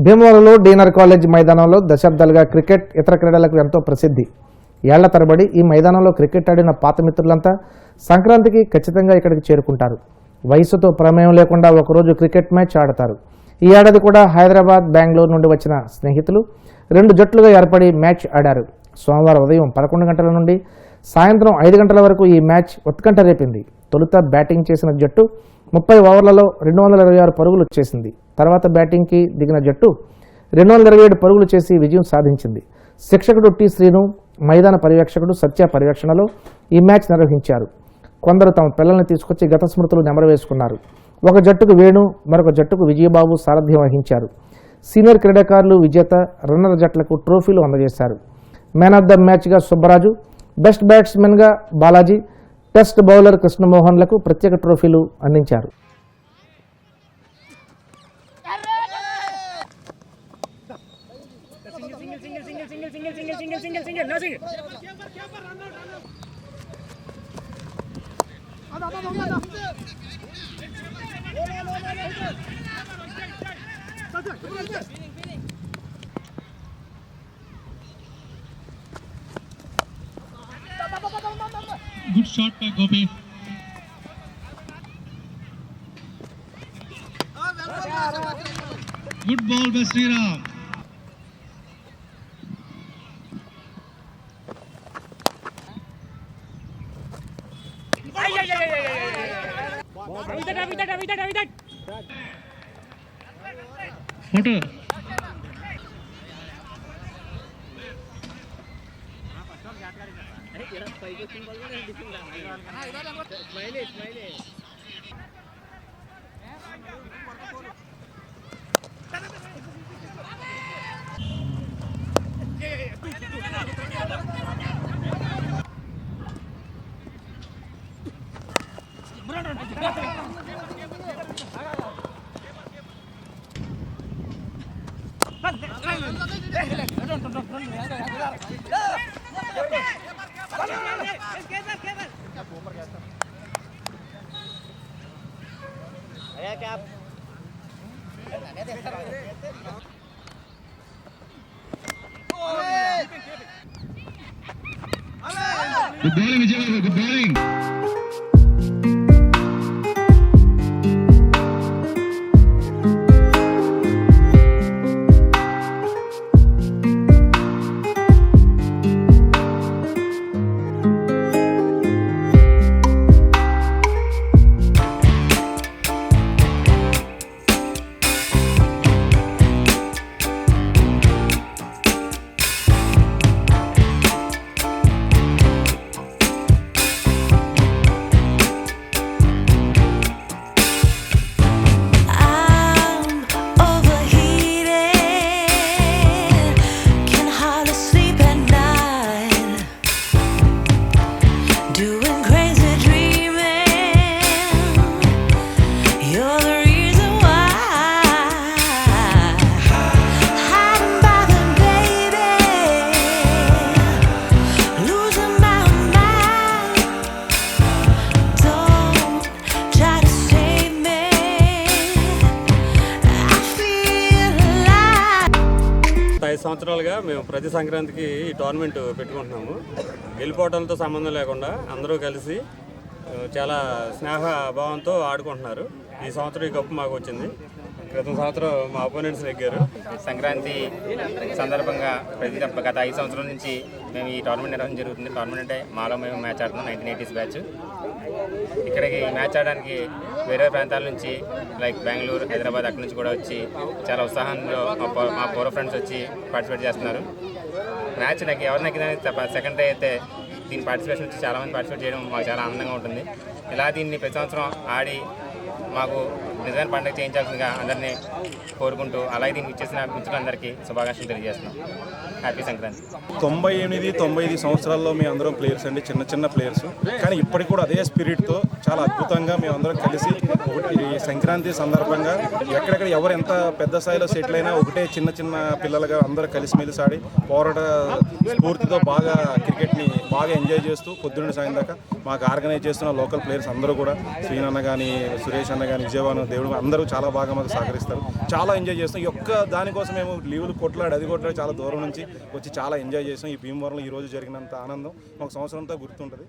భీమవరంలో డీనర్ కాలేజ్ మైదానంలో దశాబ్దాలుగా క్రికెట్ ఇతర క్రీడలకు ఎంతో ప్రసిద్ధి. ఏళ్ల తరబడి ఈ మైదానంలో క్రికెట్ ఆడిన పాత మిత్రులంతా సంక్రాంతికి ఖచ్చితంగా ఇక్కడికి చేరుకుంటారు. వయసుతో ప్రమేయం లేకుండా ఒకరోజు క్రికెట్ మ్యాచ్ ఆడతారు. ఈ ఏడాది కూడా హైదరాబాద్, బెంగళూరు నుండి వచ్చిన స్నేహితులు 2 జట్లుగా ఏర్పడి మ్యాచ్ ఆడారు. సోమవారం ఉదయం 11 గంటల నుండి సాయంత్రం 5 గంటల వరకు ఈ మ్యాచ్ ఉత్కంఠ రేపింది. తొలుత బ్యాటింగ్ చేసిన జట్టు 30 ఓవర్లలో 226 పరుగులు చేసింది. తర్వాత బ్యాటింగ్కి దిగిన జట్టు 227 పరుగులు చేసి విజయం సాధించింది. శిక్షకుడు టి శ్రీను, మైదాన పర్యవేక్షకుడు సత్య పర్యవేక్షణలో ఈ మ్యాచ్ నిర్వహించారు. కొందరు తమ పిల్లల్ని తీసుకొచ్చి గత స్మృతులు నెమరవేసుకున్నారు. ఒక జట్టుకు వేణు, మరొక జట్టుకు విజయబాబు సారథ్యం వహించారు. సీనియర్ క్రీడాకారులు విజేత, రన్నర్ జట్లకు ట్రోఫీలు అందజేశారు. మ్యాన్ ఆఫ్ ద మ్యాచ్గా సుబ్బరాజు, బెస్ట్ బ్యాట్స్మెన్గా బాలాజీ, టెస్ట్ బౌలర్ కృష్ణమోహన్లకు ప్రత్యేక ట్రోఫీలు అందించారు. Good shot by Gopi. Good ball by Sriram. Photo. Good bowling, Vijay. Good bowling. సంవత్సరాలుగా మేము ప్రతి సంక్రాంతికి ఈ టోర్నమెంట్ పెట్టుకుంటున్నాము. గెలిపోవడంతో సంబంధం లేకుండా అందరూ కలిసి చాలా స్నేహ భావంతో ఆడుకుంటున్నారు. ఈ సంవత్సరం ఈ కప్పు మాకు వచ్చింది. క్రితం సంవత్సరం మా అపోనెంట్స్ నెగ్గారు. సంక్రాంతి సందర్భంగా గత 5 సంవత్సరాల నుంచి మేము ఈ టోర్నమెంట్ నిర్వహించడం జరుగుతుంది. టోర్నమెంట్ అంటే మాలో మేము మ్యాచ్ ఆడుతున్నాం. 1980s batch. ఇక్కడికి ఈ మ్యాచ్ ఆడడానికి వేరే ప్రాంతాల నుంచి లైక్ బెంగళూరు, హైదరాబాద్ అక్కడి నుంచి కూడా వచ్చి చాలా ఉత్సాహంలో మా పూర్వ ఫ్రెండ్స్ వచ్చి పార్టిసిపేట్ చేస్తున్నారు. మ్యాచ్ నాకు ఎవరు నగ్గిందని సెకండ్ డే అయితే దీని పార్టిసిపేషన్ వచ్చి చాలామంది పార్టిసిపేట్ చేయడం మాకు చాలా ఆనందంగా ఉంటుంది. ఇలా దీన్ని ప్రతి సంవత్సరం ఆడి మాకు నిజమైన పండుగ చేయించాల్సిందిగా అందరినీ కోరుకుంటూ అలాగే దీనికి ఇచ్చేసిన మిత్రులందరికీ శుభాకాంక్షలు తెలియజేస్తున్నాం. హ్యాపీ సంక్రాంతి. 99 సంవత్సరాల్లో మేము అందరం ప్లేయర్స్ అండి, చిన్న ప్లేయర్స్. కానీ ఇప్పటికి కూడా అదే స్పిరిట్తో చాలా అద్భుతంగా మేమందరం కలిసి ఈ సంక్రాంతి సందర్భంగా ఎక్కడెక్కడ ఎవరు ఎంత పెద్ద స్థాయిలో సెటిల్ అయినా ఒకటే చిన్న పిల్లలుగా అందరూ కలిసిమెలిసి ఆడి పోరాట స్ఫూర్తితో బాగా క్రికెట్ని బాగా ఎంజాయ్ చేస్తూ పొద్దున్న సాయం దాకా మాకు ఆర్గనైజ్ చేస్తున్న లోకల్ ప్లేయర్స్ అందరూ కూడా శ్రీనన్న కానీ, సురేష్ అన్న కానీ, విజయవాడ దేవుడు అందరూ చాలా బాగా మాకు సహకరిస్తారు. చాలా ఎంజాయ్ చేస్తాం. ఈ ఒక్క దానికోసం మేము లీవులు కొట్లాడి చాలా దూరం నుంచి వచ్చి చాలా ఎంజాయ్ చేస్తాం. ఈ భీమవరంలో ఈ రోజు జరిగినంత ఆనందం మాకు సంవత్సరం అంతా గుర్తుంటుంది.